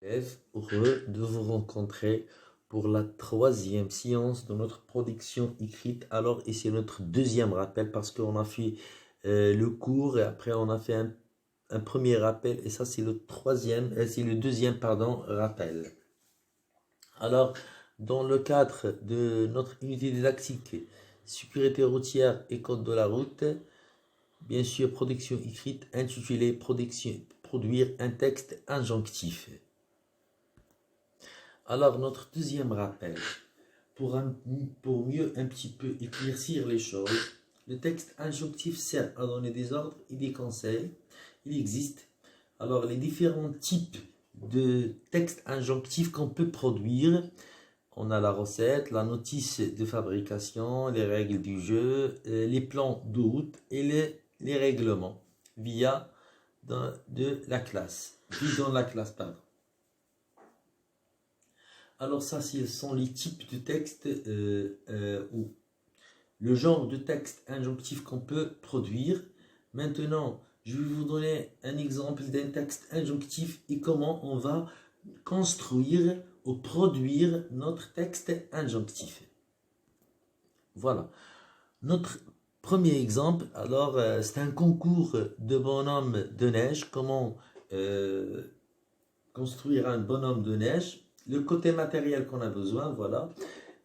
Élèves, heureux de vous rencontrer pour la troisième séance de notre production écrite. Alors, et c'est notre deuxième rappel parce qu'on a fait le cours et après on a fait un premier rappel et ça c'est le deuxième rappel. Alors, dans le cadre de notre unité didactique sécurité routière et code de la route, bien sûr, production écrite intitulée produire un texte injonctif. Alors, notre deuxième rappel, pour mieux un petit peu éclaircir les choses, le texte injonctif sert à donner des ordres et des conseils. Il existe alors les différents types de textes injonctifs qu'on peut produire. On a la recette, la notice de fabrication, les règles du jeu, les plans de route et les règlements via de la classe. Dans la classe, pardon. Alors ça, ce sont les types de textes ou le genre de texte injonctif qu'on peut produire. Maintenant, je vais vous donner un exemple d'un texte injonctif et comment on va construire ou produire notre texte injonctif. Voilà. Notre premier exemple, alors c'est un concours de bonhomme de neige. Comment construire un bonhomme de neige. Le côté matériel qu'on a besoin, voilà.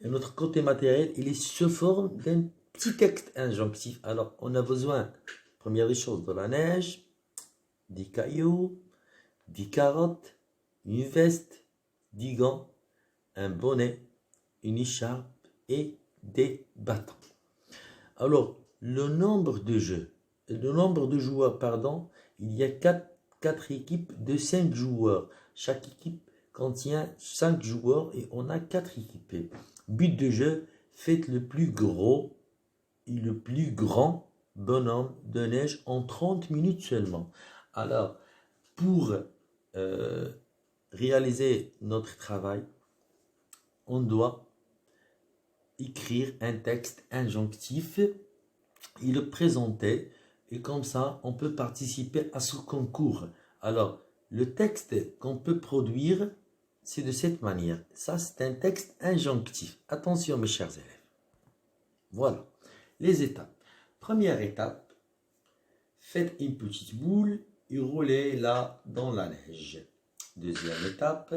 Et notre côté matériel, il est sous forme d'un petit texte injonctif. Alors, on a besoin, première des choses, de la neige, des cailloux, des carottes, une veste, des gants, un bonnet, une écharpe et des bâtons. Alors, le nombre de joueurs, il y a 4 équipes de 5 joueurs. Chaque équipe contient 5 joueurs et on a 4 équipes. But de jeu, faites le plus gros et le plus grand bonhomme de neige en 30 minutes seulement. Alors, pour réaliser notre travail, on doit écrire un texte injonctif et le présenter et comme ça, on peut participer à ce concours. Alors, le texte qu'on peut produire, c'est de cette manière. Ça, c'est un texte injonctif. Attention, mes chers élèves. Voilà. Les étapes. Première étape, faites une petite boule et roulez-la dans la neige. Deuxième étape,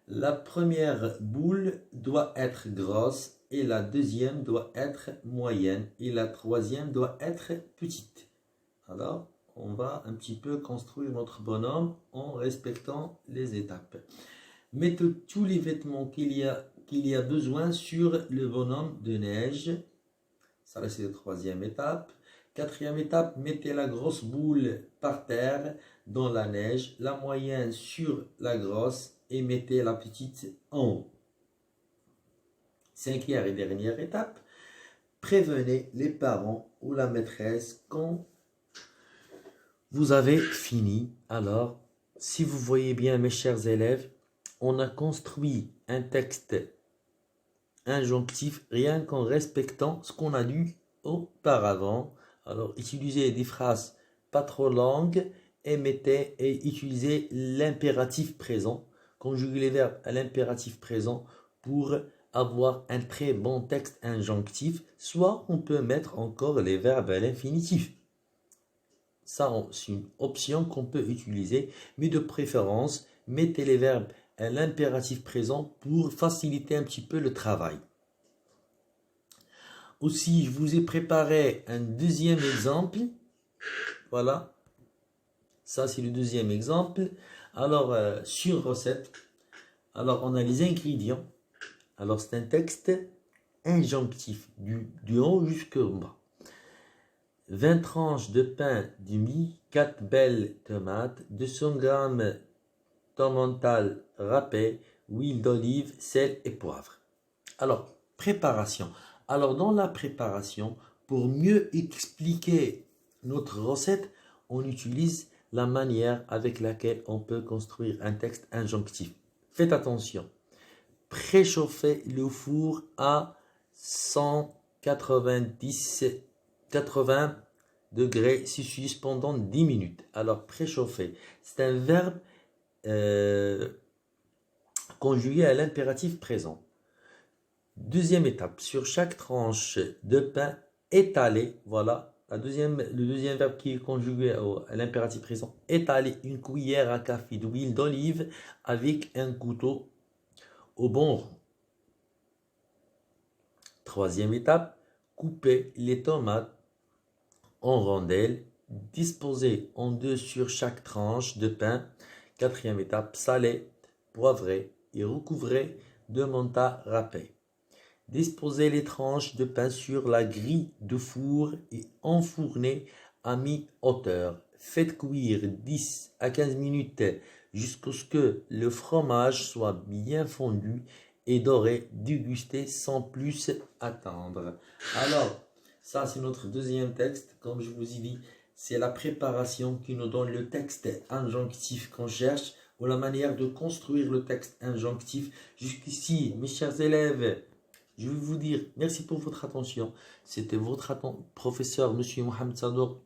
la première boule doit être grosse et la deuxième doit être moyenne et la troisième doit être petite. Alors, on va un petit peu construire notre bonhomme en respectant les étapes. Mettez tous les vêtements qu'il y a besoin sur le bonhomme de neige. Ça, c'est la troisième étape. Quatrième étape, mettez la grosse boule par terre dans la neige, la moyenne sur la grosse et mettez la petite en haut. Cinquième et dernière étape, prévenez les parents ou la maîtresse quand vous avez fini. Alors, si vous voyez bien, mes chers élèves, on a construit un texte injonctif rien qu'en respectant ce qu'on a lu auparavant. Alors, utilisez des phrases pas trop longues et utilisez l'impératif présent. Conjuguez les verbes à l'impératif présent pour avoir un très bon texte injonctif. Soit on peut mettre encore les verbes à l'infinitif. Ça, c'est une option qu'on peut utiliser, mais de préférence, mettez les verbes à l'impératif présent pour faciliter un petit peu le travail. Aussi, je vous ai préparé un deuxième exemple. Voilà. Ça, c'est le deuxième exemple. Alors, sur recette, alors on a les ingrédients. Alors, c'est un texte injonctif, du haut jusqu'au bas. 20 tranches de pain de mie, 4 belles tomates, 200 g d'emmental râpé, huile d'olive, sel et poivre. Alors, préparation. Alors, dans la préparation, pour mieux expliquer notre recette, on utilise la manière avec laquelle on peut construire un texte injonctif. Faites attention. Préchauffez le four à 80 degrés Celsius pendant 10 minutes. Alors, préchauffer, c'est un verbe conjugué à l'impératif présent. Deuxième étape, sur chaque tranche de pain étalé, voilà, le deuxième verbe qui est conjugué à l'impératif présent, étaler une cuillère à café d'huile d'olive avec un couteau au bon rang. Troisième étape, couper les tomates en rondelles, disposer en deux sur chaque tranche de pain. Quatrième étape, saler, poivrer et recouvrer de menta râpé. Disposez les tranches de pain sur la grille de four et enfournez à mi-hauteur. Faites cuire 10 à 15 minutes jusqu'à ce que le fromage soit bien fondu et doré. Dégustez sans plus attendre. Alors, ça c'est notre deuxième texte. Comme je vous ai dit, c'est la préparation qui nous donne le texte injonctif qu'on cherche ou la manière de construire le texte injonctif. Jusqu'ici, mes chers élèves, je vais vous dire merci pour votre attention. C'était votre professeur, Monsieur Mohamed Sadour,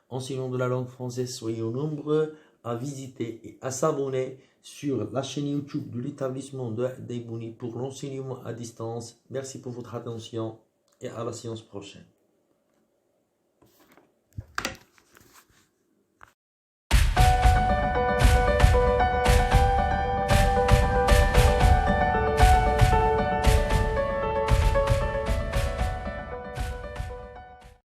enseignant de la langue française. Soyez nombreux à visiter et à s'abonner sur la chaîne YouTube de l'établissement de Daibouni pour l'enseignement à distance. Merci pour votre attention et à la séance prochaine.